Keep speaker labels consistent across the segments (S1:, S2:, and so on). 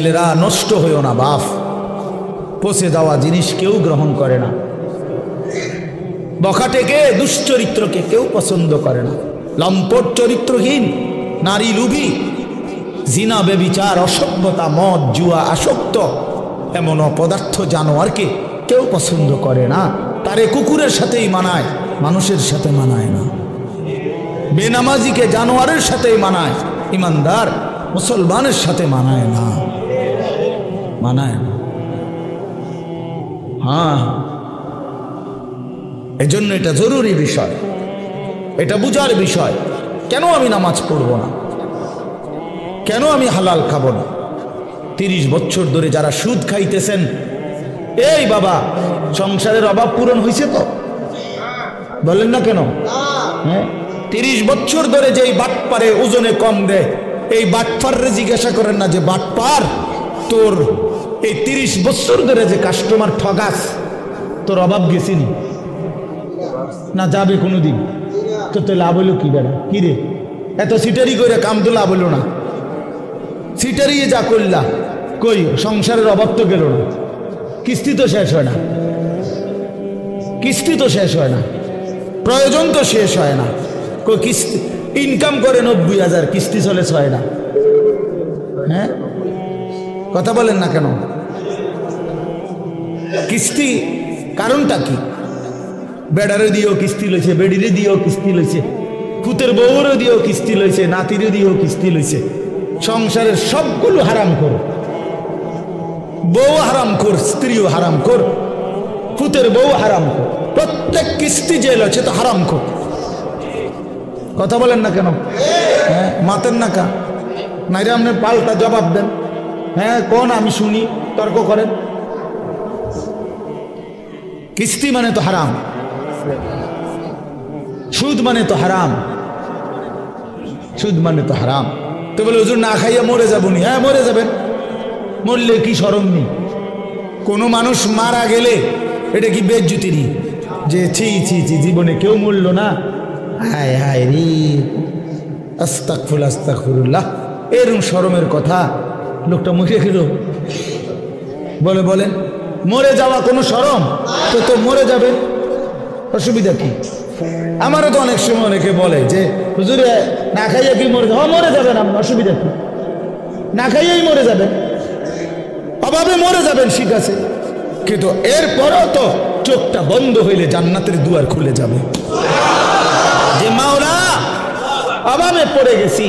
S1: ছেলেরা নষ্ট হইও না বাপ, পচে যাওয়া জিনিস কেউ গ্রহণ করে না, বখাটেকে দুশ্চরিত্রকে কেউ পছন্দ করে না, লম্পট চরিত্রহীন নারী লুভি জিনা বেবিচার অসভ্যতা মদ জুয়া আসক্ত এমন অপদার্থ জানোয়ারকে কেউ পছন্দ করে না। তারে কুকুরের সাথেই মানায়, মানুষের সাথে মানায় না। বেনামাজিকে জানোয়ারের সাথেই মানায়, ইমানদার মুসলমানের সাথে মানায় না, মানায় না। হ্যাঁ, এজন্য এটা জরুরি বিষয়, এটা বুঝার বিষয়। কেন আমি নামাজ পড়ব না, কেন আমি হালাল খাবো না? 30 বছর ধরে যারা সুদ খাইতেছেন, এই বাবা সংসারের অভাব পূরণ হয়েছে তো? বলেন না কেন? হ্যাঁ, 30 বছর ধরে যেই বাটপারে ওজনে কম দেয়, এই বাটপারে জিজ্ঞাসা করেন না যে বাটপার তোর এই 30 বছর ধরে যে কাস্টমার ঠগাস, তোর অভাব গেছিনি না যাবে কোনোদিন? তো লাভ হইলো কি বেড়া? কি রে এত সিটারি করে কাম তো লাভ হইল না, সিটারিয়ে যা করলা কই সংসারের অভাব তো গেল না, কিস্তি তো শেষ হয় না, কিস্তি তো শেষ হয় না, প্রয়োজন তো শেষ হয় না। কই কিস্তি ইনকাম করে 90,000, কিস্তি চলে 6 না। হ্যাঁ, কথা বলেন না কেন? কিস্তি কারণটা কি? বেড়ারে দিয়েও কিস্তি লইছে, বেড়িরে দিয়েও কিস্তি লইছে, পুতের বউরে দিয়েও কিস্তি লইছে, নাতিরে দিয়েও কিস্তি লইছে। সংসারের সবগুলো হারাম কর, বউ হারাম কর, স্ত্রীও হারাম কর, পুতের বউ হারাম কর, প্রত্যেক কিস্তি যে লইছে তো হারাম কর। কথা বলেন না কেন? হ্যাঁ, মাতেন না কা নাইরে আপনি পাল্টা জবাব দেন। হ্যাঁ কোন আমি শুনি, তর্ক করেন। কিস্তি মানে তো হারাম, সুদ মানে তো হারাম, সুদ মানে তো হারাম। তো বলে হুজুর না খাইয়া মরে যাবনি। হ্যাঁ মরে যাবেন, মরলে কি শরম নেই? কোনো মানুষ মারা গেলে এটা কি বেজ্জতি নেই যে ছি ছি ছি জীবনে কেউ মরল না, হায় হায় রে আস্তাগফিরুল্লাহ আস্তাগফিরুল্লাহ, এরকম শরমের কথা? লোকটা মরে গেল বলে বলেন মরে যাওয়া কোনো শরম? তো মরে যাবেন, অসুবিধা কি? আমারও তো অনেক সময় অনেকে বলে যে হুজুরে না খাইয়া কি মরে যাবেন? মরে যাবেন আপনি, অসুবিধা কি? না খাইয়াই মরে যাবেন, অভাবে মরে যাবেন, ঠিক আছে, কিন্তু এরপরও তো চোখটা বন্ধ হইলে জান্নাতের দুয়ার খুলে যাবে। যে মাওলা অভাবে পড়ে গেছি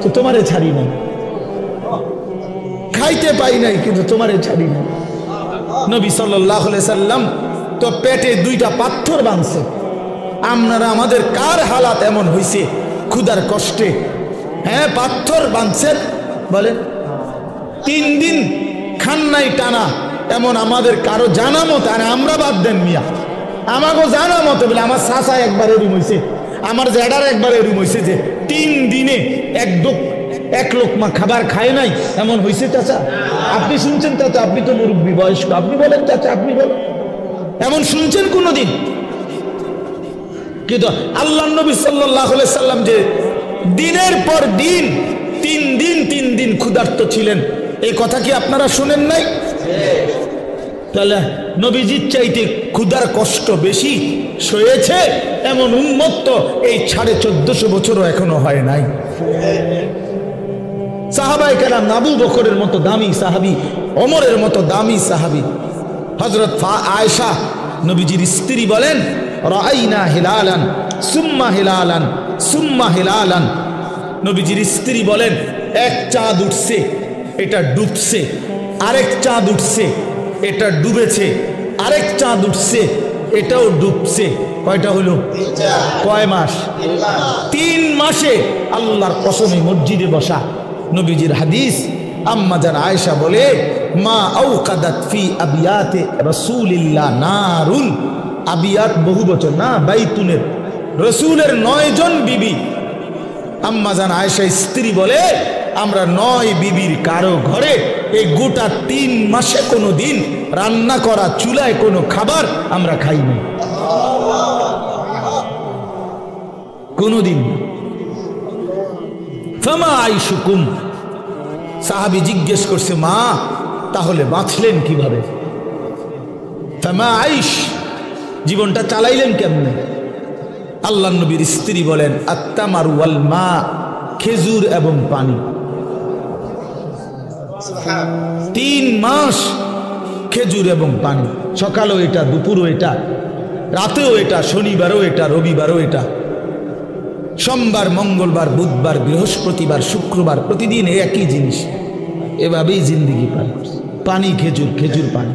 S1: তো তোমারে ছাড়ি নাই, খাইতে পাই নাই কিন্তু তোমারে ছাড়ি নাই। নবী সাল্লাল্লাহু আলাইহি সাল্লাম তো পেটে 2টা পাথর বাঁধছে। আপনারা আমাদের কার হালাত এমন হইছে ক্ষুধার কষ্টে? হ্যাঁ পাথর বাঁধছেন বলেন, 3 দিন খান নাই টানা, এমন আমাদের কারো জানা মতো, আর আমরা বাদ দেন মিয়া, আমাকেও জানা মতো বলে আমার চাচা একবার এরম হয়েছে, আমার জেডার একবার এরম হয়েছে যে 3 দিনে এক লোকমা খাবার খায় নাই, এমন হয়েছে চাচা? আপনি শুনছেন চাচা? আপনি তো মুরব্বী বয়স্ক, আপনি বলেন চাচা, আপনি বলেন এমন শুনছেন কোনোদিন? কিন্তু আল্লাহ নবী সাল্লাল্লাহু আলাইহি সাল্লাম যে দিনের পর দিন 3 দিন ক্ষুধার্ত ছিলেন, এই কথা কি আপনারা শুনেন নাই? তাহলে নবীজির চাইতে ক্ষুধার কষ্ট বেশি সয়েছে এমন উম্মত তো এই 1450 বছরও এখনো হয় নাই। সাহাবায়ে কেরাম, আবু বকরের মতো দামি সাহাবী, ওমরের মতো দামি সাহাবী, হযরত আয়েশা নবীজির স্ত্রী বলেন রাআইনা হিলালান সুম্মা হিলালান সুম্মা হিলালান। নবীজির স্ত্রী বলেন এক চাঁদ উঠছে, এটা ডুবছে, আরেক চাঁদ উঠছে, এটা ডুবেছে, আরেক চাঁদ উঠছে, এটাও ডুবছে। কয়টা হলো? কয় মাস? 3 মাসে আল্লাহর কসমে মসজিদে বসা। নবীজির হাদিস, আম্মা জান আয়েশা বলে মা আওকাদাত ফি আবিয়াতে রাসূলিল্লাহ নারুন, আবিয়াত বহু বচন না, বাইতুনের রাসূলের 9 জন বিবি। আম্মা জান আয়েশা স্ত্রী বলে আমরা 9 বিবির কারো ঘরে এই গোটা 3 মাসে কোনো দিন রান্না করা চুলায় কোনো খাবার আমরা খাই না, কোনোদিন। ফামা আইশুকুম, সাহাবী জিজ্ঞেস করছে, মা তাহলে বাঁচলেন কিভাবে? ফামা আইশ, জীবনটা চালাইলেন কেমনে? আল্লাহর নবীর স্ত্রী বলেন, আত্তামারু ওয়াল মা, খেজুর এবং পানি। 3 মাস খেজুর এবং পানি, সকালেও এটা, দুপুরও এটা, রাতেও এটা, শনিবারও এটা, রবিবারও এটা, সোমবার, মঙ্গলবার, বুধবার, বৃহস্পতিবার, শুক্রবার, প্রতিদিন একই জিনিস। এভাবেই জিন্দিগি পার করছে। পানি, খেজুর, খেজুর, পানি।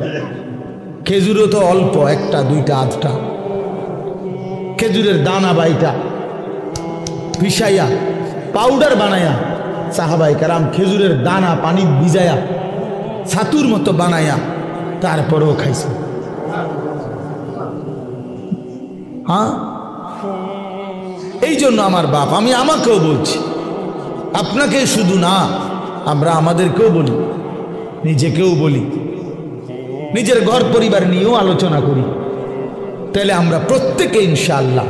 S1: খেজুরও তো অল্প, 1টা 2টা 8টা। খেজুরের দানা বাইটা পিসাইয়া পাউডার বানায়া সাহাবায়ে কেরাম খেজুরের দানা পানি ভিজায়া ছাতুর মতো বানায়া তারপরেও খাইছে। হ্যাঁ, এই জন্য আমার বাপ, আমি আমাকেও বলছি, আপনাকে শুধু না, আমরা আমাদেরকেও বলি, নিজেকেও বলি, নিজের ঘর পরিবার নিয়েও আলোচনা করি। তাহলে আমরা প্রত্যেকে ইনশাআল্লাহ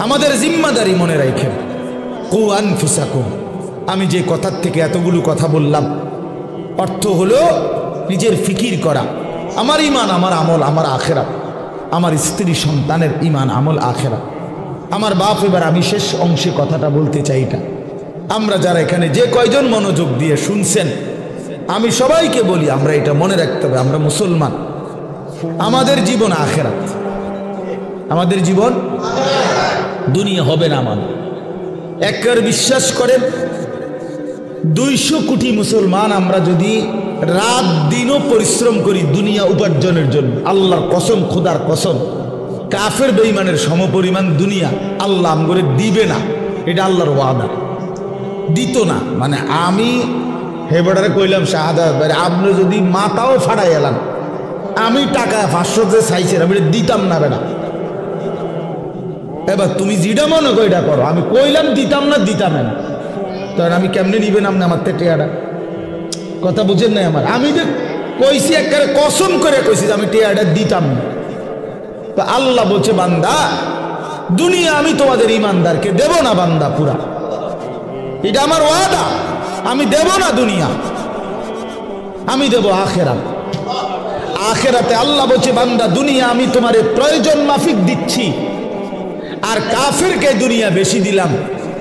S1: আমাদের জিম্মাদারি মনে রাখেন। কু আনফুসাকুম, আমি যে কথার থেকে এতগুলো কথা বললাম, অর্থ হলো নিজের ফিকির করা, আমার ইমান, আমার আমল, আমার আখেরাত, আমার স্ত্রী সন্তানের ইমান, আমল, আখেরাত, আমার বাপ। এবার আমি শেষ অংশে কথাটা বলতে চাই, এটা আমরা যারা এখানে যে কয়জন মনোযোগ দিয়ে শুনছেন, আমি সবাইকে বলি, আমরা এটা মনে রাখতে হবে, আমরা মুসলমান, আমাদের জীবন আখেরাত, আমাদের জীবন দুনিয়া হবে না। আমাদের একবার বিশ্বাস করেন, 200 কোটি মুসলমান আমরা যদি রাত দিনও পরিশ্রম করি দুনিয়া উপার্জনের জন্য, আল্লাহর কসম, খোদার কসম, কাফের বেঈমানের সমপরিমাণ দুনিয়া আল্লাহ আমগরে দিবে না, এটা আল্লাহর ওয়াদা। দিত না মানে আমি হেবড়ারে কইলাম শাহাদাত ভাই, আপনি যদি মাথাও ফাড়াই এলাম, আমি টাকা 500 যে চাইছেন আমি দিতাম না বেটা। এবার তুমি যেটা মনে করো এটা করো, আমি কইলাম দিতাম না, দিতাম না, তখন আমি কেমনে নিবেন আপনি আমার টেয়াটা? কথা বুঝেন নাই আমার? আমি যে কইছি একবারে কসম করে কইছি যে আমি টেয়াটা দিতাম না। তো আল্লাহ বলছে, বান্দা দুনিয়া আমি তোমাদের ইমানদারকে দেব না বান্দা পুরা, এটা আমার ওয়াদা, আমি দেব না দুনিয়া, আমি দেব আখেরাত। আখেরাতে আল্লাহ বলছে, বান্দা দুনিয়া আমি তোমার প্রয়োজন মাফিক দিচ্ছি, আর কাফেরকে দুনিয়া বেশি দিলাম,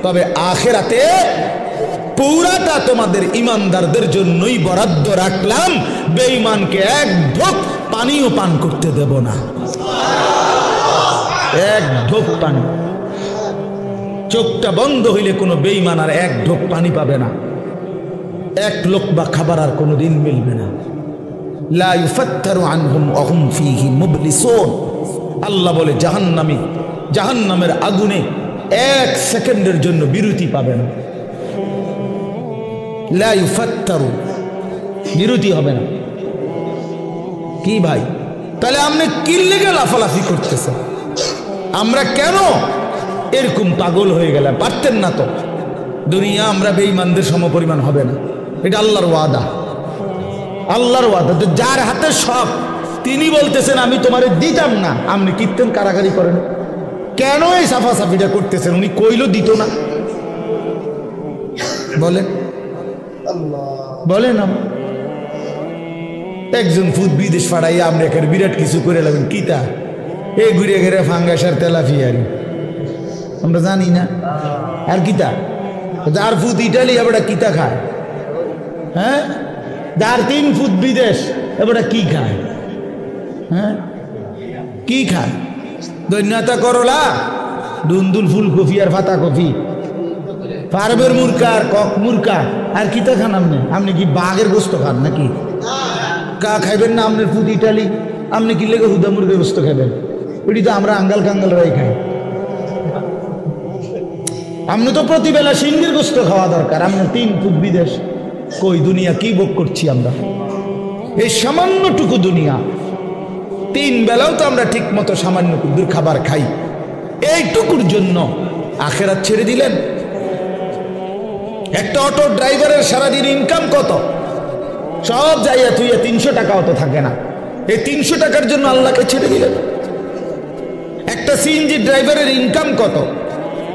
S1: তবে আখেরাতে পুরাটা তোমাদের ইমানদারদের জন্যই বরাদ্দ রাখলাম, বেঈমানকে এক ঢোক পানিও পান করতে দেব না, এক ঢোক পানি। চোখটা বন্ধ হইলে কোনো বেঈমান আর এক ঢোক পানি পাবে না, এক লোকমা খাবার আর কোনোদিন মিলবে না। লা ইউফাত্তারু আনহুম ওয়া হুম ফীহি মুবলিসুন। আল্লাহ বলে জাহান্নামী জাহান্নামের আগুনে 1 সেকেন্ডের জন্য বিরতি পাবে না। লা ইউফাত্তারু, বিরতি হবে না। কি ভাই, তাহলে আপনি কি লেগে লাফালাফি করতেছেন? আমরা কেন এরকম পাগল হয়ে গেলাম? পারতেন না তো? দুনিয়া আমরা বেঈমানদের সমপরিমাণ হবে না, এটা আল্লাহর ওয়াদা, আল্লাহর ওয়াদা। তো যার হাতে সব, তিনি বলতেছেন আমি তোমারে দিতাম না, আপনি কীর্তন কারাগারি করেন কেন? এই সাফাসাফিটা করতেছেন, উনি কইলো দিত না, বলেন বলেন। একজন ফুদ বিদেশ ফাড়াইয়া আপনি এখানে বিরাট কিছু করে লাগবেন, কিতা এই ঘুরে ঘেরে ফাঙ্গাসার তেলাফিয়ারি আমরা জানি না, আর কিতা যার ফুদ ইটালি এবার কিতা খায়, হ্যাঁ, যার 3 ফুট বিদেশ এবার কি খায়, হ্যাঁ কি খায়? দৈন্যতা করলা, দুন্দুল ফুলকপি আর পাতা কপি, ফার্মের মুরকা আর কক মুরকা, আর কিতা খান আপনি? আপনি কি বাঘের গোস্ত খান নাকি? কা খাইবেন না আপনার ফুড ইটালি? আপনি কি লেগে হুদা মুরগের গোস্ত খাবেন? ওইটি তো আমরা আঙ্গাল কাঙ্গালরাই খাই। আপনি তো প্রতিবেলা সিংহের গোস্ত খাওয়া দরকার, আপনার 3 ফুট বিদেশ। কই দুনিয়া কি ভোগ করছি আমরা? এই সামান্যটুকু দুনিয়া, 3 বেলাও তো আমরা ঠিক মতো সামান্য কুদ্দুর খাবার খাই, এইটুকুর জন্য আখেরাত ছেড়ে দিলেন। একটা অটো ড্রাইভারের সারাদিন ইনকাম কত? সব যাইয়া থুইয়া 300 টাকাও তো থাকে না, এই 300 টাকার জন্য আল্লাহকে ছেড়ে দিলেন। একটা সিএনজি ড্রাইভারের ইনকাম কত?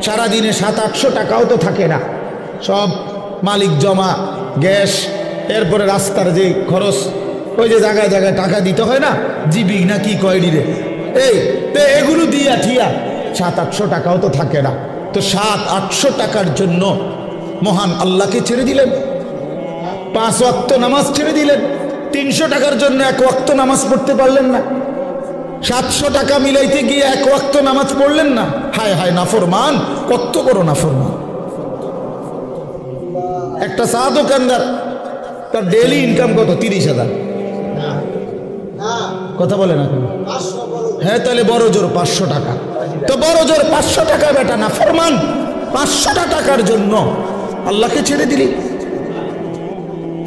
S1: সারাদিনে 700-800 টাকাও তো থাকে না, সব মালিক জমা, গ্যাস, এরপরে রাস্তার যে খরচ, ওই যে জায়গায় জায়গায় টাকা দিতে হয় না, জিবি না কি কয়ডি রে, এই তো এগুলো দিয়া ঠিয়া 700-800 টাকাও তো থাকে না। তো 700-800 টাকার জন্য মহান আল্লাহকে ছেড়ে দিলেন, 5 ওয়াক্ত নামাজ ছেড়ে দিলেন, 300 টাকার জন্য 1 ওয়াক্ত নামাজ পড়তে পারলেন না, 700 টাকা মিলাইতে গিয়ে 1 ওয়াক্ত নামাজ পড়লেন না। হায় হায় নাফরমান, কত বড় নাফরমান। একটা চা দোকানদার, তার ডেইলি ইনকাম কত? 30,000। কথা বলে না? হ্যাঁ, তাহলে বড় জোর 500 টাকা। তো বড় জোর 500 টাকা বেটা নাফরমান, 500 টাকার জন্য আল্লাহকে ছেড়ে দিলি,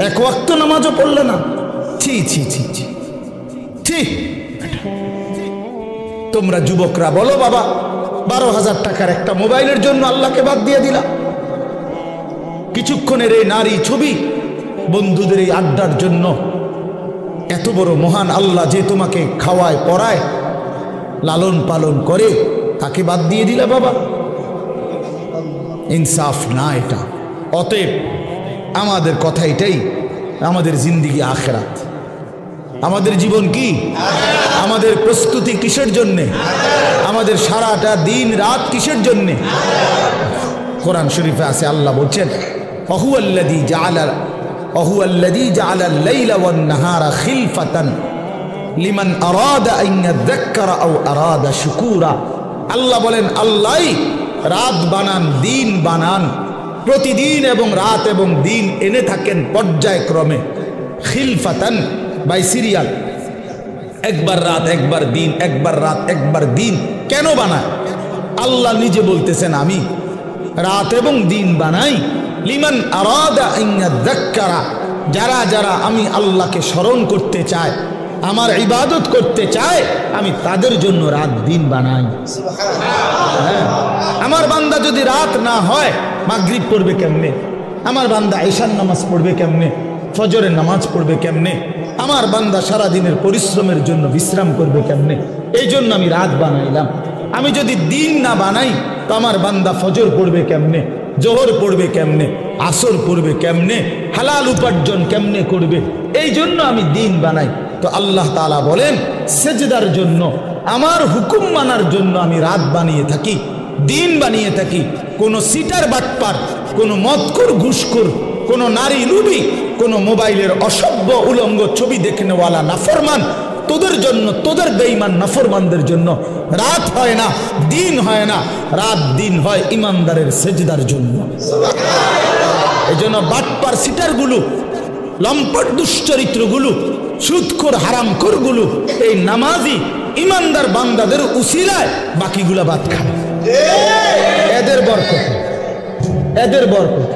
S1: 1 ওয়াক্ত নামাজও পড়লে না। ছি ছি ছি ছি ছি। তোমরা যুবকরা বলো বাবা, 12,000 টাকার একটা মোবাইলের জন্য আল্লাহকে বাদ দিয়ে দিলা। কিছুক্ষণের এই নারী ছবি, বন্ধুদের এই আড্ডার জন্য এত বড় মহান আল্লাহ যে তোমাকে খাওয়ায়, পড়ায়, লালন পালন করে, তাকে বাদ দিয়ে দিলা বাবা। ইনসাফ না এটা। অতএব আমাদের কথা এটাই, আমাদের জিন্দিগি আখিরাত। আমাদের জীবন কি? আমাদের প্রস্তুতি কিসের জন্যে? আমাদের সারাটা দিন রাত কিসের জন্যে? কোরআন শরীফে আছে, আল্লাহ বলছেন অহুয়াল্লাযী জাআলা আল-লাইলা ওয়ান-নাহারা খিলফাতান লিমান আরাদা আন ইয়াযাক্কারা আও আরাদা শুকুরা। আল্লাহ বলেন, আল্লাহই রাত বানান, দিন বানান, প্রতিদিন এবং রাত এবং দিন এনে থাকেন পর্যায়ক্রমে। খিলফাতান বাই সিরিয়াল, একবার রাত একবার দিন, একবার রাত একবার দিন। কেন বানায়? আল্লাহ নিজে বলতেছেন, আমি রাত এবং দিন বানাই লিমান আরাদা আন ইয়াযাক্কারা, যারা যারা আমি আল্লাহকে স্মরণ করতে চায়, আমার ইবাদত করতে চায়, আমি তাদের জন্য রাত দিন বানাই। হ্যাঁ, আমার বান্দা যদি রাত না হয়, মাগরিব পড়বে কেমনে? আমার বান্দা ঈশার নামাজ পড়বে কেমনে? ফজরের নামাজ পড়বে কেমনে? আমার বান্দা সারা দিনের পরিশ্রমের জন্য বিশ্রাম করবে কেমনে? এই জন্য আমি রাত বানাইলাম। আমি যদি দিন না বানাই, তো আমার বান্দা ফজর পড়বে কেমনে? জোহর পড়বে কেমনে? আসর পড়বে কেমনে? হালাল উপার্জন কেমনে করবে? এই জন্য আমি দিন বানাই। তো আল্লাহ তাআলা বলেন, সেজদার জন্য, আমার হুকুম মানার জন্য আমি রাত বানিয়ে থাকি, দিন বানিয়ে থাকি। কোনো সিটার বাটপার, কোনো মদখোর ঘুষখোর, কোনো নারী লুবি, কোনো মোবাইলের অসভ্য উলঙ্গ ছবি দেখনেওয়ালা নাফরমান, তোদের জন্য, তোদের বেঈমান নাফরমানদের জন্য রাত হয় না, দিন হয় না। রাত দিন হয় ইমানদারের সেজদার জন্য। এই জন্য বাটপার সিটারগুলো, লম্পট দুশ্চরিত্রগুলো, সুদখোর হারামখোরগুলো এই নামাজি ইমানদার বান্দাদের উসিলায় বাকিগুলা বাদ খায়। এদের বরকত, এদের বরকত।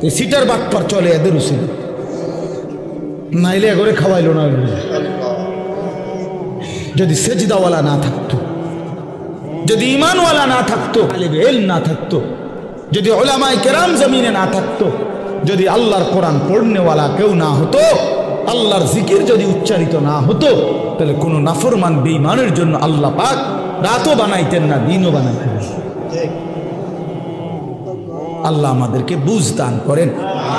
S1: এই সিটার বাটপার চলে এদের উসিলা, নাইলে এগরে খাওয়াইল না। যদি সেজদাওয়ালা না থাকতো, যদি ইমানওয়ালা না থাকতো, আলেম ইলম না থাকতো, যদি উলামায়ে কেরাম জমিনে না থাকতো, যদি আল্লাহর কোরআন পড়নেওয়ালা কেউ না হতো, আল্লাহর জিকির যদি উচ্চারিত না হতো, তাহলে কোনো নাফরমান বেঈমানের জন্য আল্লাহ পাক রাতও বানাইতেন না, দিনও বানাইতেন না। আল্লাহ আমাদেরকে বুঝ দান করেন।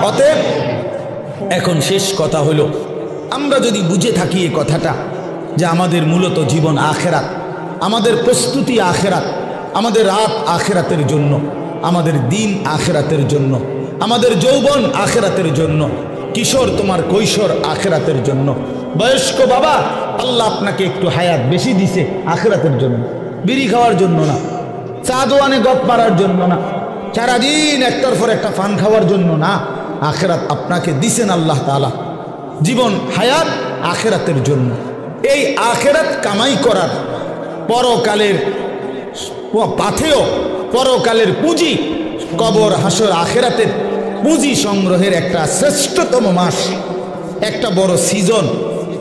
S1: অতএব এখন শেষ কথা হলো, আমরা যদি বুঝে থাকি এই কথাটা যে আমাদের মূলত জীবন আখেরাত, আমাদের প্রস্তুতি আখেরাত, আমাদের রাত আখেরাতের জন্য, আমাদের দিন আখেরাতের জন্য, আমাদের যৌবন আখেরাতের জন্য, কিশোর তোমার কৈশোর আখেরাতের জন্য, বয়স্ক বাবা আল্লাহ আপনাকে একটু হায়াত বেশি দিছে আখেরাতের জন্য, বিড়ি খাওয়ার জন্য না, চা দোয়ানে গপ মারার জন্য না, সারাদিন একটার পর একটা পান খাওয়ার জন্য না। আখেরাত আপনাকে দিছেন আল্লাহ তাআলা, জীবন হায়াত আখেরাতের জন্য। এই আখেরাত কামাই করার, পরকালের পাথেয়, পরকালের পুঁজি, কবর হাসর আখেরাতের পুঁজি সংগ্রহের একটা শ্রেষ্ঠতম মাস, একটা বড় সিজন,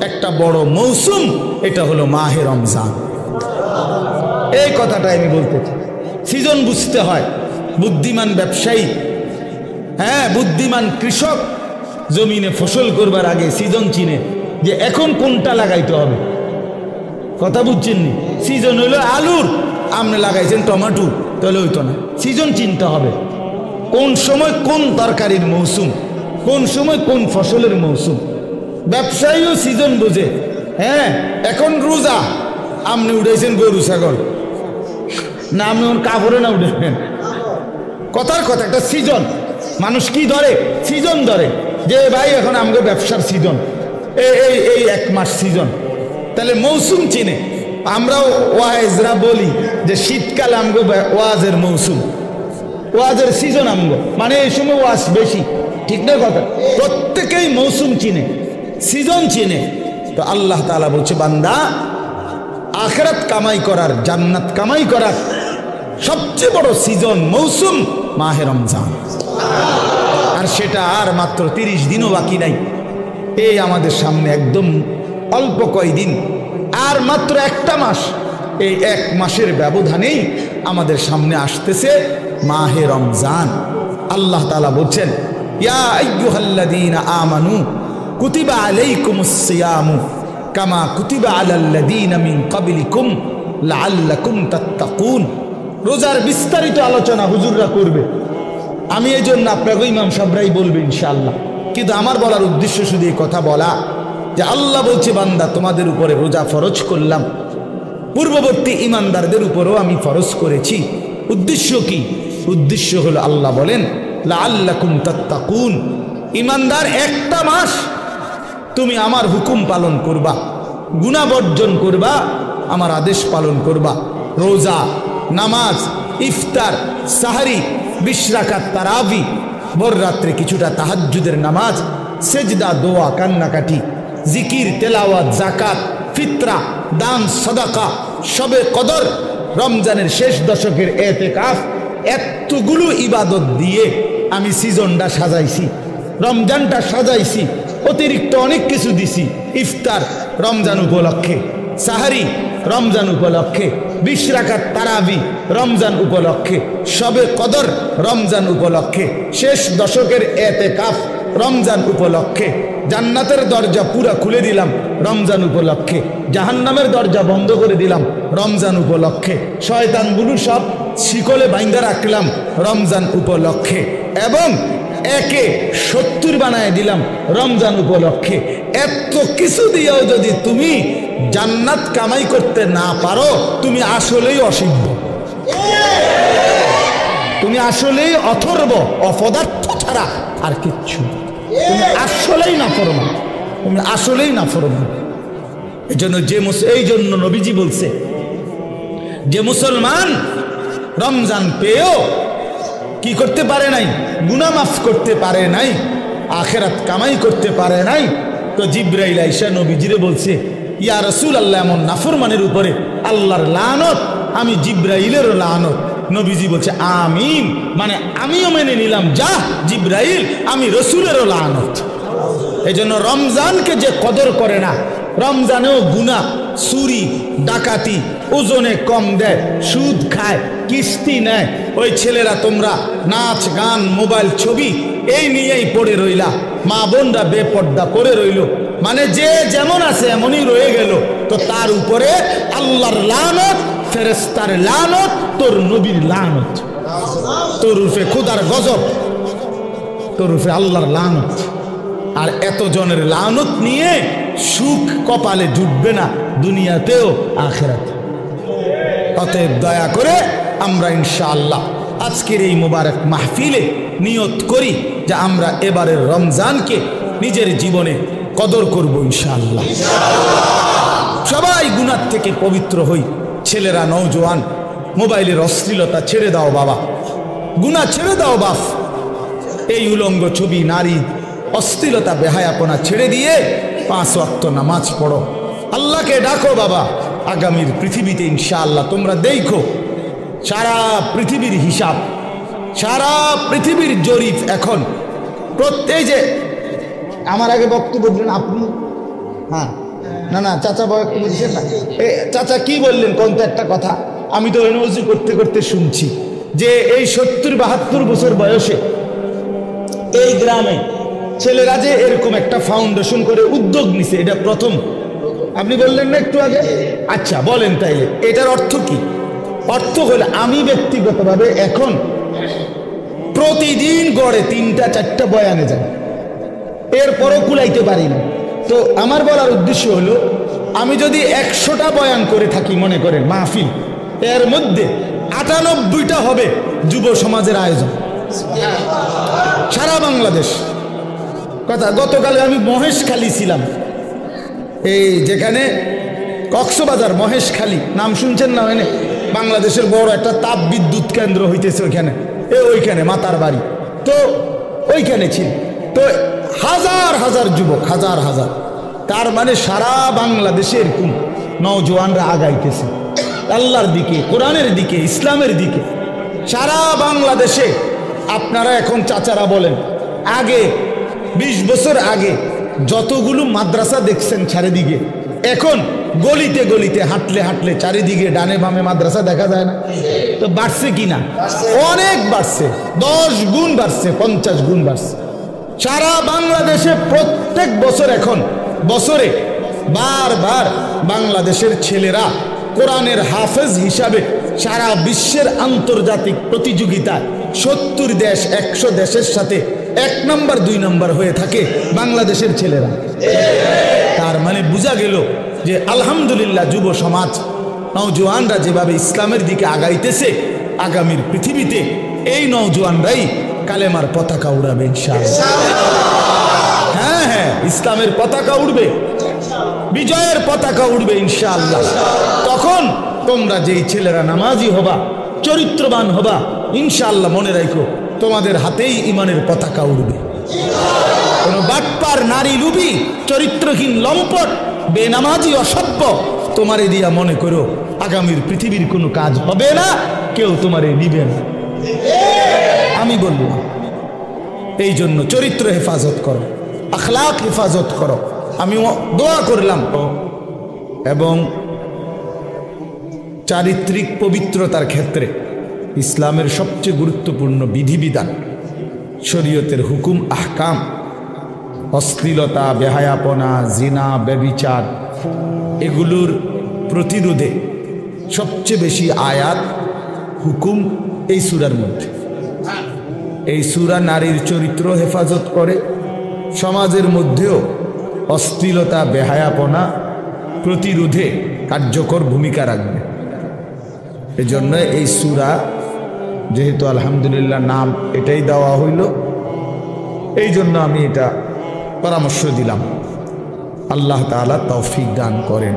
S1: একটা বড় মৌসুম, এটা হলো মাহে রমজান। এই কথাটা আমি বলতে চাই। সিজন বুঝতে হয়। বুদ্ধিমান ব্যবসায়ী, হ্যাঁ বুদ্ধিমান কৃষক জমিনে ফসল করবার আগে সিজন চিনে যে এখন কোনটা লাগাইতে হবে। কথা বুঝছেন নি? সিজন হইলো আলুর, আপনি লাগাইছেন টমেটো, তাহলে হইতো না। সিজন চিনতে হবে। কোন সময় কোন তরকারির মৌসুম, কোন সময় কোন ফসলের মৌসুম। ব্যবসায়ীও সিজন বোঝে। হ্যাঁ, এখন রোজা, আপনি উঠেছেন গরু ছাগল, না আপনি কাপড়ে না উঠেছেন। কথার কথা, একটা সিজন। মানুষ কি ধরে? সিজন ধরে, যে ভাই এখন আমাকে ব্যবসার সিজন, এই 1 মাস সিজন। তাহলে মৌসুম চিনে। আমরাও ওয়াজরা বলি যে শীতকালে আমগো ওয়াজের মৌসুম, ওয়াজের সিজন আমগো, মানে এই সময় ওয়াজ বেশি। ঠিক না কথা? প্রত্যেকেই মৌসুম চিনে, সিজন চিনে। তো আল্লাহ তাআলা বলছে, বান্দা আখিরাত কামাই করার, জান্নাত কামাই করার সবচেয়ে বড় সিজন, মৌসুম মাহে রমজান। আর সেটা আর মাত্র 30 দিনও বাকি নাই। এই আমাদের সামনে একদম অল্প কয়দিন, আর মাত্র 1টা মাস। এই 1 মাসের ব্যবধানেই আমাদের সামনে আসতেছে মাহে রমজান। আল্লাহ তাআলা বলছেন, ইয়া আইয়ুহাল্লাযীনা আমানু কুতিবা আলাইকুমুস সিয়ামু কামা কুতিবা আলাল্লাযীনা মিন ক্বাবলিকুম লাআল্লাকুম তাত্তাকুন। রোজার বিস্তারিত আলোচনা হুজুররা করবে, আমি এই জন্য আপনাকে ইমাম সাহেবরাই বলবে ইনশাআল্লাহ। কিন্তু আমার বলার উদ্দেশ্য শুধু এই কথা বলা যে আল্লাহ বলছে, বান্দা তোমাদের উপরে রোজা ফরজ করলাম, পূর্ববর্তী ইমানদারদের উপরেও আমি ফরজ করেছি। উদ্দেশ্য কি? উদ্দেশ্য হলো আল্লাহ বলেন লাআল্লাকুম তাত্তাকুন, ইমানদার 1টা মাস তুমি আমার হুকুম পালন করবা, গুনাহ বর্জন করবা, আমার আদেশ পালন করবা। রোজা, নামাজ, ইফতার, সাহারি, 20 রাকাত তারাবি, ভোর রাত্রে কিছুটা তাহাজ্জুদের নামাজ, সেজদা, দোয়া, কান্নাকাটি, জিকির, তেলাওয়াত, জাকাত, ফিতরা, দান, সাদাকা, শবে কদর, রমজানের শেষ দশকের এতেকাফ, এতগুলো ইবাদত দিয়ে আমি সিজনটা সাজাইছি, রমজানটা সাজাইছি। অতিরিক্ত অনেক কিছু দিছি। ইফতার রমজান উপলক্ষে, সাহারি রমজান উপলক্ষে, 20 রাকাত তারাবি রমজান উপলক্ষে, শবে কদর রমজান উপলক্ষে, শেষ দশকের এতেকাফ রমজান উপলক্ষে। জান্নাতের দরজা পুরা খুলে দিলাম রমজান উপলক্ষে, জাহান্নামের দরজা বন্ধ করে দিলাম রমজান উপলক্ষে, শয়তানগুলো সব শিকলে বাইন্ধা রাখলাম রমজান উপলক্ষে, এবং একে 70 বানায় দিলাম রমজান উপলক্ষে। এত কিছু দিয়েও যদি তুমি জান্নাত কামাই করতে না পারো, তুমি আসলেই অসিদ্ধ, তুমি আসলেই অথর্ব, অপদার্থ ছাড়া আর কিচ্ছু। তুমি আসলেই না ফরমান, তুমি আসলেই না ফরমান। এই জন্য নবীজি বলছে, যে মুসলমান রমজান পেয়েও কি করতে পারে নাই, গুনাহ মাফ করতে পারে নাই, আখিরাত কামাই করতে পারে নাই, তো জিবরাইল আইসা নবীজিরে বলছে, ইয়া রাসূলুল্লাহ, এমন নাফরমানের উপরে আল্লাহর লানত, আমি জিবরাইলেরও লানত। নবীজি বলছে আমিন, মানে আমিও মেনে নিলাম, যা জিবরাইল, আমি রসুলেরও লানত। এই জন্য রমজানকে যে কদর করে না, রমজানেও গুনাহ, চুরি, ডাকাতি, ওজনে কম দেয়, সুদ খায়, কিস্তি নেয়, ওই ছেলেরা তোমরা নাচ গান, মোবাইল, ছবি এই নিয়েই পড়ে রইলা, মা বোনরা বেপর্দা করে রইল, মানে যে যেমন আছে এমনই রয়ে গেল। তো তার উপরে আল্লাহর লানত, ফেরেশতার লানত, তোর নবীর লানত, তোর রূপে খোদার গজব, তোর রূপে আল্লাহর লানত। আর এত জনের লানত নিয়ে সুখ কপালে জুটবে না, দুনিয়াতেও আখিরাতে। অতএব দয়া করে আমরা ইনশাআল্লাহ আজকের এই মোবারক মাহফিলে নিয়ত করি যে আমরা এবারের রমজানকে নিজের জীবনে কদর করব ইনশাআল্লাহ। সবাই গুনাহ থেকে পবিত্র হই। ছেলেরা, নওজোয়ান, মোবাইলের অশ্লীলতা ছেড়ে দাও বাবা, গুনাহ ছেড়ে দাও বাপ, এই উলঙ্গ ছবি, নারী, অশ্লীলতা, বেহায়াপনা ছেড়ে দিয়ে 5 ওয়াক্ত নামাজ পড়ো, আল্লাহকে ডাকো বাবা। আগামীর পৃথিবীতে ইনশাআল্লাহ তোমরা দেখো, সারা পৃথিবীর হিসাব, সারা পৃথিবীর জরিপ এখন প্রত্যেক, যে আমার আগে বক্তব্য দিলেন আপনি, হ্যাঁ না না চাচা বক্তব্য দিচ্ছেন না, চাচা কি বললেন কোন তো একটা কথা, আমি তো এনওজি করতে করতে শুনছি যে এই 70-72 বছর বয়সে এই গ্রামে ছেলেরা যে এরকম একটা ফাউন্ডেশন করে উদ্যোগ নিছে, এটা প্রথম। আপনি বললেন না একটু আগে? আচ্ছা বলেন তাইলে এটার অর্থ কি? অর্থ হলো আমি ব্যক্তিগতভাবে এখন প্রতিদিন গড়ে 3টা 4টা বয়ানে যায়, এরপরও কুলাইতে পারি না। তো আমার বলার উদ্দেশ্য হলো, আমি যদি 100টা বয়ান করে থাকি মনে করেন মাহফিল, এর মধ্যে 98টা হবে যুব সমাজের আয়োজন সারা বাংলাদেশ। কথা, গতকাল আমি মহেশখালী ছিলাম, এই যেখানে কক্সবাজার মহেশখালী নাম শুনছেন না? মানে বাংলাদেশের বড় একটা তাপ বিদ্যুৎ কেন্দ্র হইতেছে ওইখানে, ওইখানে মাতার বাড়ি, তো ওইখানে ছিল। তো হাজার হাজার যুবক, হাজার হাজার, তার মানে সারা বাংলাদেশে এরকম নওজোয়ানরা আগাইতেছে আল্লাহর দিকে, কোরআনের দিকে, ইসলামের দিকে। সারা বাংলাদেশে আপনারা এখন চাচারা বলেন, আগে 20 বছর আগে যতগুলো মাদ্রাসা দেখছেন চারিদিকে, এখন গলিতে গলিতে হাঁটলে হাঁটলে চারিদিকে ডানে বামে মাদ্রাসা দেখা যায় না? তো বাড়ছে কিনা? অনেক বাড়ছে, 10 গুণ বাড়ছে, 50 গুণ বাড়ছে। সারা বাংলাদেশে প্রত্যেক বছর, এখন বছরে বারবার বাংলাদেশের ছেলেরা কোরআনের হাফেজ হিসাবে সারা বিশ্বের আন্তর্জাতিক প্রতিযোগিতায় 70 দেশ 100 দেশের সাথে 1 নম্বর 2 নম্বর হয়ে থাকে বাংলাদেশের ছেলেরা। তার মানে বোঝা গেল যে আলহামদুলিল্লাহ যুব সমাজ, নওজোয়ানরা যেভাবে ইসলামের দিকে আগাইতেছে, আগামীর পৃথিবীতে এই নওজোয়ানরাই কালেমার পতাকা উড়াবে ইনশাআল্লাহ। হ্যাঁ হ্যাঁ, ইসলামের পতাকা উড়বে, বিজয়ের পতাকা উড়বে ইনশাআল্লাহ। তখন তোমরা যেই ছেলেরা নামাজি হবা, চরিত্রবান হবা, ইনশাআল্লাহ মনে রাখো তোমাদের হাতেই ইমানের পতাকা উড়বে। কোন বাটপার, নারী লুবি, চরিত্রহীন, লম্পট, বেনামাজি, অসভ্য তোমারে দিয়া মনে করো আগামীর পৃথিবীর কোনো কাজ হবে না, কেউ তোমারে নিবে না। আমি বলবো, এই জন্য চরিত্র হেফাজত করো, আখলাক হেফাজত করো। আমি দোয়া করলাম, এবং চারিত্রিক পবিত্রতার ক্ষেত্রে ইসলামের সবচেয়ে গুরুত্বপূর্ণ বিধিবিধান, শরীয়তের হুকুম আহকাম, অশ্লীলতা, বেহায়াপনা, জিনা, ব্যভিচার, এগুলোর প্রতিরোধে সবচেয়ে বেশি আয়াত, হুকুম এই সূরার মধ্যে। এই সূরা নারীর চরিত্র হেফাজত করে, সমাজের মধ্যেও অশ্লীলতা, বেহায়াপনা প্রতিরোধে কার্যকর ভূমিকা রাখবে। এজন্য এই সূরা, যেহেতু আলহামদুলিল্লাহ নাম এটাই দেওয়া হইল, এই জন্য আমি এটা পরামর্শ দিলাম। আল্লাহ তাআলা তৌফিক দান করেন।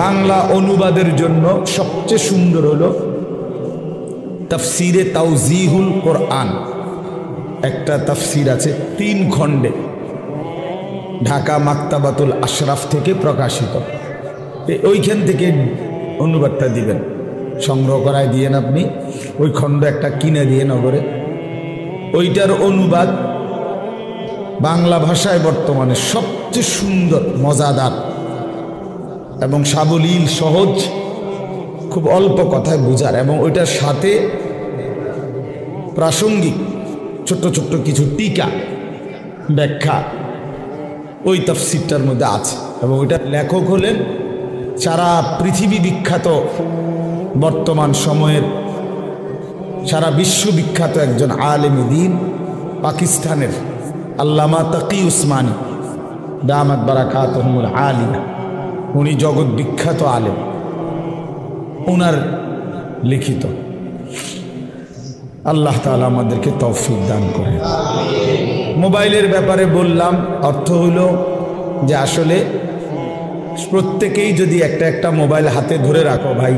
S1: বাংলা অনুবাদের জন্য সবচেয়ে সুন্দর হলো তাফসিরে তাওজিহুল কোরআন, একটা তাফসির আছে 3 খণ্ডে, ঢাকা মাকতাবাতুল আশরাফ থেকে প্রকাশিত। ওইখান থেকে অনুবাদটা দিবেন, সংগ্রহ করায় দিয়েন আপনি, ওই খণ্ড একটা কিনে দিয়ে নগরে। ওইটার অনুবাদ বাংলা ভাষায় বর্তমানে সবচেয়ে সুন্দর, মজাদার এবং সাবলীল, সহজ, খুব অল্প কথায় বোঝার, এবং ওইটার সাথে প্রাসঙ্গিক ছোট্ট ছোট্ট কিছু টিকা, ব্যাখ্যা ওই তাফসিরটার মধ্যে আছে। এবং ওইটার লেখক হলেন সারা পৃথিবী বিখ্যাত, বর্তমান সময়ের সারা বিশ্ববিখ্যাত একজন আলেমে দ্বীন, পাকিস্তানের আল্লামা তাকি উসমানী দামাত বারাকাতুহুল আলিয়া। উনি জগৎ বিখ্যাত আলেম, ওনার লিখিত। আল্লাহ তাআলা আমাদেরকে তৌফিক দান করেন। মোবাইলের ব্যাপারে বললাম, অর্থ হলো যে আসলে প্রত্যেকেই যদি একটা একটা মোবাইল হাতে ধরে রাখো ভাই,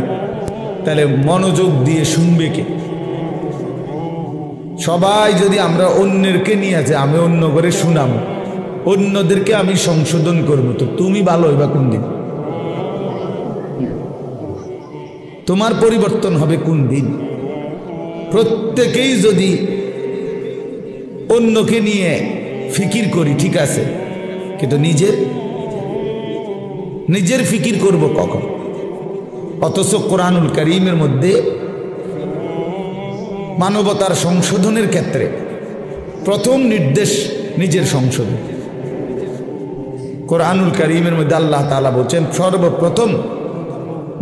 S1: তাহলে মনোযোগ দিয়ে শুনবে কে? সবাই যদি আমরা অন্যেরকে নিয়ে আছে, আমি অন্য করে শুনাম, অন্যদেরকে আমি সংশোধন করব, তো তুমি ভালো হইবা কোন দিন? তোমার পরিবর্তন হবে কোন দিন? প্রত্যেকেই যদি অন্যকে নিয়ে ফিকির করি, ঠিক আছে, কিন্তু নিজের ফিকির করব কখন? অথচ কোরআনুল কারীমের মধ্যে মানবতার সংশোধনের ক্ষেত্রে প্রথম নির্দেশ নিজের সংশোধন। কোরআনুল কারীমের মধ্যে আল্লাহ তাআলা বলছেন, সর্বপ্রথম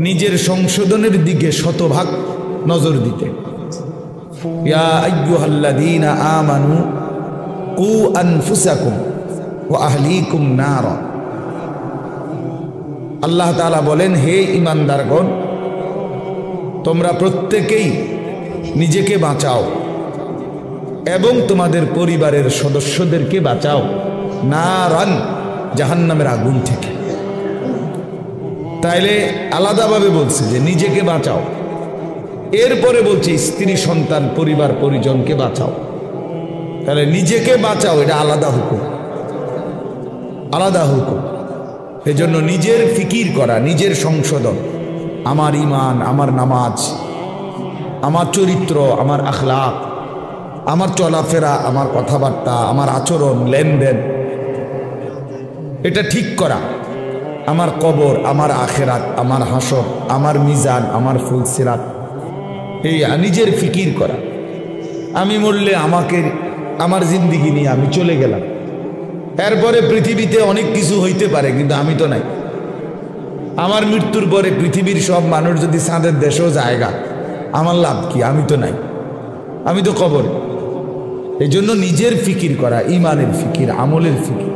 S1: নিজের সংশোধনের দিকে 100% নজর দিতে। ইয়া আইয়ুহাল্লাযীনা আমানু কু আনফুসাকুম ওয়া আহলিকুম নারা। আল্লাহ তাআলা বলেন, হে ঈমানদারগণ, তোমরা প্রত্যেকেই নিজেকে বাঁচাও এবং তোমাদের পরিবারের সদস্যদেরকে বাঁচাও নারান, জাহান্নামের আগুন থেকে। তাইলে আলাদাভাবে বলছে যে নিজেকে বাঁচাও, এরপরে বলছে স্ত্রী সন্তান পরিবার পরিজনকে বাঁচাও। তাহলে নিজেকে বাঁচাও, এটা আলাদা হুকুম, আলাদা হুকুম। এজন্য নিজের ফিকির করা, নিজের সংশোধন, আমার ঈমান, আমার নামাজ, আমার চরিত্র, আমার আখলাক, আমার চলাফেরা, আমার কথাবার্তা, আমার আচরণ, লেনদেন, এটা ঠিক করা। আমার কবর, আমার আখেরাত, আমার হাসর, আমার মিজান, আমার ফুলসিরাত, এই নিজের ফিকির করা। আমি মরলে আমাকে, আমার জিন্দিগি নিয়ে আমি চলে গেলাম, এরপরে পৃথিবীতে অনেক কিছু হইতে পারে, কিন্তু আমি তো নাই। আমার মৃত্যুর পরে পৃথিবীর সব মানুষ যদি চাঁদের দেশেও জায়গা, আমার লাভ কি? আমি তো নাই, আমি তো কবর। এই জন্য নিজের ফিকির করা, ইমানের ফিকির, আমলের ফিকির,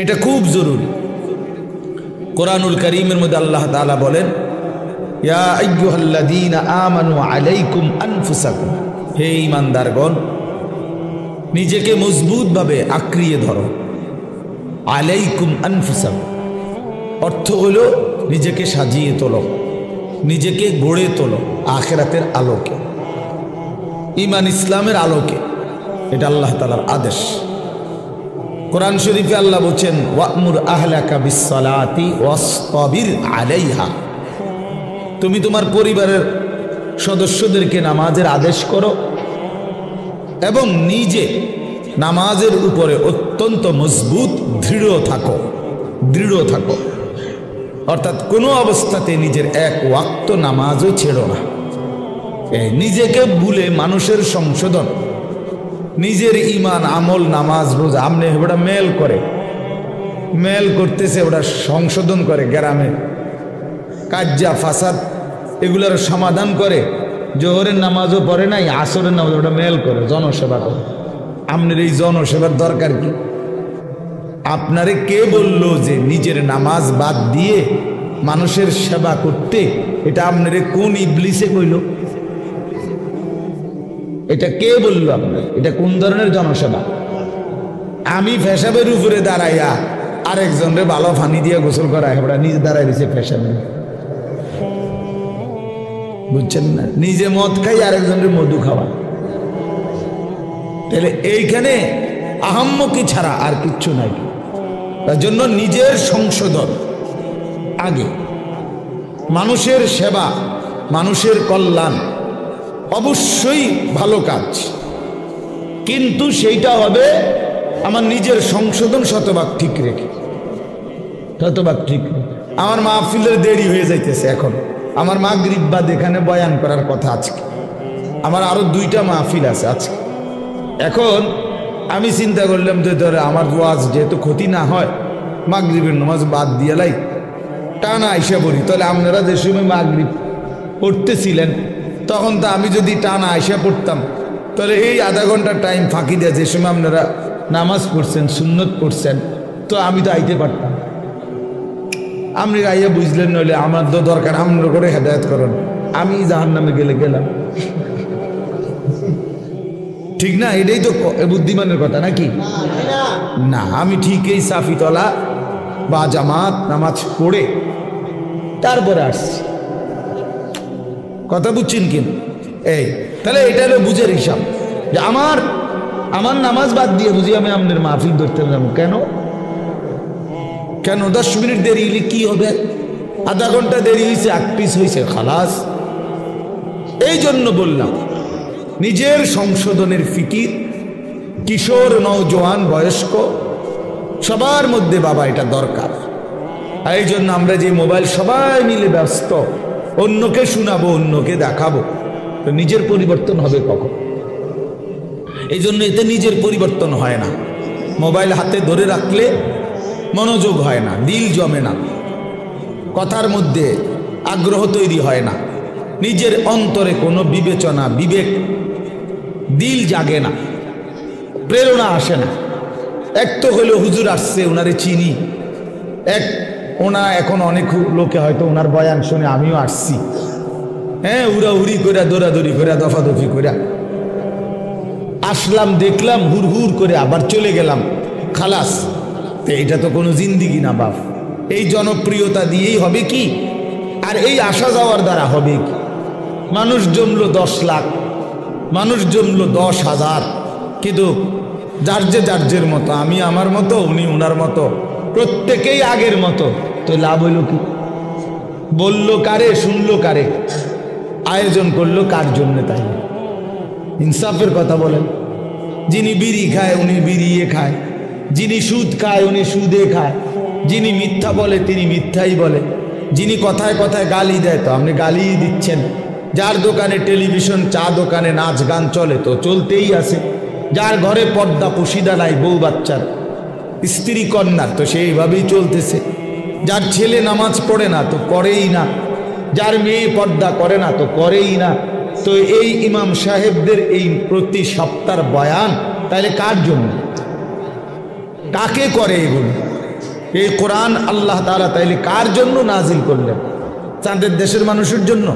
S1: এটা খুব জরুরি। কোরআনুল কারীমের মধ্যে আল্লাহ তাআলা বলেন, ইয়া আইয়ুহাল্লাযীনা আমানু আলাইকুম আনফুসাকুম, হে ঈমানদারগণ, নিজেকে মজবুতভাবে আঁকড়িয়ে ধরো। আলাইকুম আনফুসাকুম অর্থ হলো নিজেকে সাজিয়ে তোলো, নিজেকে গড়ে তোলো আখিরাতের আলোকে, ঈমান ইসলামের আলোকে। এটা আল্লাহ তাআলার আদেশ। কোরআন শরীফে আল্লাহ বলেন, ওয়া'মুর আহলাকা বিস-সালাতি ওয়াসতাবির আলাইহা, তুমি তোমার পরিবারের সদস্যদেরকে নামাজের আদেশ করো এবং নিজে নামাজের উপরে অত্যন্ত মজবুত দৃঢ় থাকো, দৃঢ় থাকো। অর্থাৎ কোনো অবস্থাতে নিজের এক ওয়াক্ত নামাজও ছেড়ো না। নিজেকে ভুলে মানুষের সংশোধন, নিজের ঈমান, আমল, নামাজ, রোজা, আমনে ওটা মেল করে, মেল করতেছে, ওটা সংশোধন করে, গ্রামে কাজ্জা ফাসাদ এগুলার সমাধান করে। জোহরের নামাজও পড়ে নাই, আসরের নামাজ ওটা মেল করে, জনসেবা করে। আপনার এই জনসেবার দরকার কি? আপনারে কে বলল যে নিজের নামাজ বাদ দিয়ে মানুষের সেবা করতে? এটা আপনারে কোন ইবলিসে কইল? এটা কে বলল আপনার? এটা কোন ধরনের জনসেবা? আমি পেশাবের উপরে দাঁড়াইয়া আরেকজনরে ভালো পানি দিয়ে গোসল করা, ওটা নিজে দাঁড়াই দিছে পেশাবের, বুঝছেন না? নিজে মদ খাই, আরেকজনের মধু খাওয়া। তাহলে এইখানে আহাম্মকি ছাড়া আর কিচ্ছু নাই। তার জন্য নিজের সংশোধন আগে, মানুষের সেবা, মানুষের কল্যাণ অবশ্যই ভালো কাজ, কিন্তু সেইটা হবে আমার নিজের সংশোধন শতভাগ ঠিক রেখে, শতভাগ ঠিক। আমার মাহফিলের দেরি হয়ে যাইতেছে, এখন আমার মাগরিব বাদ এখানে বয়ান করার কথা আজকে, আমার আরো 2টা মাহফিল আছে আজকে। এখন আমি চিন্তা করলাম যে ধরে আমার ওয়াজ যেহেতু ক্ষতি না হয়, মাগরিবের নামাজ বাদ দিয়ে লাই টানা আইসা পড়ি। তাহলে আপনারা যে সময় মাগরিব পড়তেছিলেন তখন তো আমি যদি টানা আইসা পড়তাম, তাহলে এই আধা ঘন্টার টাইম ফাঁকি দেয় যে সময় আপনারা নামাজ পড়ছেন, সুন্নত পড়ছেন, তো আমি তো আইতে পারতাম। আপনি আইয়া বুঝলেন, নইলে আমার তো দরকার আপনার করে হেদায়েত করেন, আমি জাহান্নামে গেলে গেলাম, ঠিক না? এটাই তো বুদ্ধিমানের কথা নাকি না? আমি ঠিক এই সাফিতলা বা জামাত নামাজ পড়ে তারপরে আসছি, কথা বুঝছেন কিন্তু? এই তাহলে এটা হলো বুঝের হিসাব যে আমার নামাজ বাদ দিয়ে বুঝি আমি আপনার মাহফিল ধরতে যাবো কেন? কেন 10 মিনিট দেরি হলে কি হবে? আধা ঘন্টা দেরি হয়েছে, 1 পিস হয়েছে, খালাস। এই জন্য বললাম নিজের সংশোধনের ফিকির কিশোর, নওজোয়ান, বয়স্ক সবার মধ্যে বাবা এটা দরকার। এই জন্য আমরা যে মোবাইল সবাই মিলে ব্যস্ত, অন্যকে শোনাবো, অন্যকে দেখাবো, তো নিজের পরিবর্তন হবে কখন? এই জন্য এতে নিজের পরিবর্তন হয় না। মোবাইল হাতে ধরে রাখলে মনোযোগ হয় না, দিল জমে না, কথার মধ্যে আগ্রহ তৈরি হয় না, নিজের অন্তরে কোনো বিবেচনা, বিবেক, দিল জাগে না, প্রেরণা আসে না। এক তো হইলো হুজুর আসছে, ওনারে চিনি, এক ওনা এখন অনেক লোকে হয়তো ওনার বয়ান শুনে আমিও আসছি, হ্যাঁ, উড়াউড়ি করে দৌড়াদৌড়ি করে দফাদফি করে আসলাম, দেখলাম, হুর হুর করে আবার চলে গেলাম, খালাস। তো এটা তো কোনো জিন্দিগি না বাপ। এই জনপ্রিয়তা দিয়েই হবে কি, আর এই আসা যাওয়ার দ্বারা হবে কি? মানুষ জমলো 10 লাখ, মানুষ জমলো 10,000, কিন্তু যার মতো, আমি আমার মতো, উনি ওনার মতো, প্রত্যেকেই আগের মতো। তো লাভ হইল কি? বললো কারে, শুনলো কারে, আয়োজন করলো কার জন্য? তাই ইনসাফের কথা বলেন। যিনি বিড়ি খায় উনি বিড়িয়ে খায়, যিনি সুদ খায় উনি সুদে খায়, যিনি মিথ্যা বলে তিনি মিথ্যাই বলে, যিনি কথায় কথায় গালি দেয় তো আপনি গালিই দিচ্ছেন, যার দোকানে টেলিভিশন, চা দোকানে নাচ গান চলে তো চলতেই আছে, যার ঘরে পর্দা পুশিদা নাই, বউ বাচ্চার, স্ত্রী কন্যার, তো সেইভাবেই চলতেছে। যার ছেলে নামাজ পড়ে না তো পড়েই না, যার মেয়ে পর্দা করে না তো করেই না। তো এই ইমাম সাহেবদের এই প্রতি সপ্তাহ বয়ান তাহলে কার জন্য, কাকে করে এগুলো? এই কোরআন আল্লাহ তাআলা তাইলে কার জন্য নাজিল করলেন? চাঁদের দেশের মানুষের জন্য?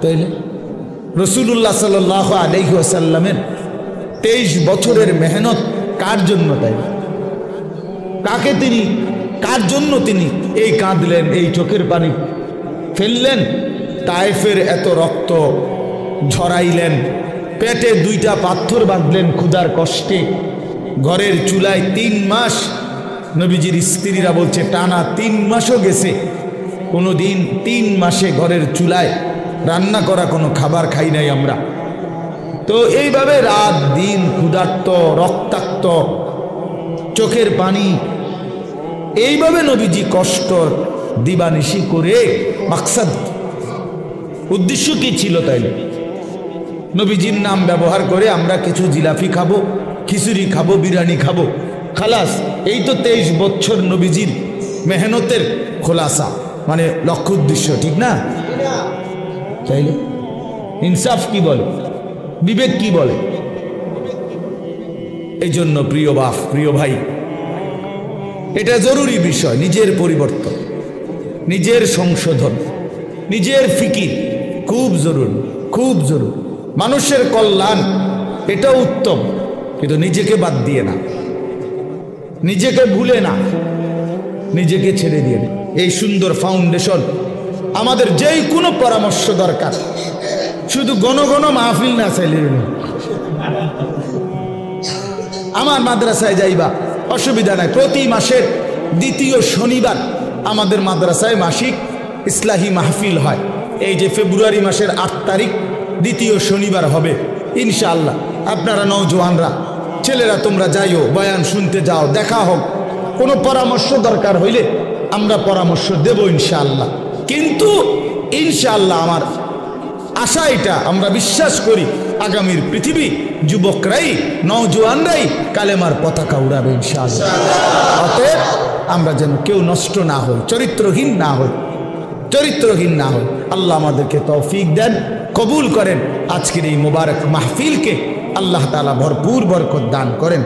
S1: তাইলে রাসূলুল্লাহ সাল্লাল্লাহু আলাইহি ওয়াসাল্লামের 23 বছরের মেহনত কার জন্য? তাই কাকে তিনি, কার জন্য তিনি এই কাঁদলেন, এই চোখের পানি ফেললেন, তায়েফের এত রক্ত ঝরাইলেন, পেটে 2টা পাথর বাঁধলেন ক্ষুধার কষ্টে, ঘরের চুলায় 3 মাস, নবীজির স্ত্রীরা বলছে টানা 3 মাসও গেছে, কোনো দিন 3 মাসে ঘরের চুলায় রান্না করা কোনো খাবার খাই নাই আমরা। তো এইভাবে রাত দিন ক্ষুধার্ত, রক্তাক্ত, চোখের পানি, এইভাবে নবীজি কষ্ট দিবানিশি করে, মাকসাদ, উদ্দেশ্য কি ছিল? তাইলে নবীজির নাম ব্যবহার করে আমরা কিছু জিলাপি খাবো, খিচুড়ি খাবো, বিরিয়ানি খাবো, খালাস। এই তো 23 বছর নবীজির মেহনতের খোলাসা, মানে লক্ষ্য উদ্দেশ্য, ঠিক না? তাইলে ইনসাফ কি বলে, বিবেক কি বলে? এই জন্য প্রিয় বাপ, প্রিয় ভাই, এটা জরুরি বিষয়। নিজের পরিবর্তন, নিজের সংশোধন, নিজের ফিকির খুব জরুরি, খুব জরুরি। মানুষের কল্যাণ এটা উত্তম, কিন্তু নিজেকে বাদ দিয়ে না, নিজেকে ভুলে না, নিজেকে ছেড়ে দিয়ে না। এই সুন্দর ফাউন্ডেশন আমাদের যেই কোনো পরামর্শ দরকার, শুধু ঘন ঘন মাহফিল না চাইলে, আমার মাদ্রাসায় যাইবা অসুবিধা নাই, প্রতি মাসের 2য় শনিবার আমাদের মাদ্রাসায় মাসিক ইসলাহি মাহফিল হয়। এই যে ফেব্রুয়ারি মাসের 8 তারিখ 2য় শনিবার হবে ইনশাআল্লাহ। আপনারা নওজোয়ানরা, ছেলেরা তোমরা যাইও, বয়ান শুনতে যাও, দেখা হোক, কোনো পরামর্শ দরকার হইলে আমরা পরামর্শ দেব ইনশাআল্লাহ। কিন্তু ইনশাআল্লাহ আমার আশা এটা, আমরা বিশ্বাস করি আগামীর পৃথিবী যুবকরাই, নওজোয়ানরাই কালেমার পতাকা উড়াবে ইনশাআল্লাহ। অতএব আমরা যেন কেউ নষ্ট না হই, চরিত্রহীন না হই, চরিত্রহীন না হই। আল্লাহ আমাদেরকে তৌফিক দেন, কবুল করেন। আজকের এই মুবারক মাহফিলকে আল্লাহ তাআলা ভরপুর বরকত দান করেন।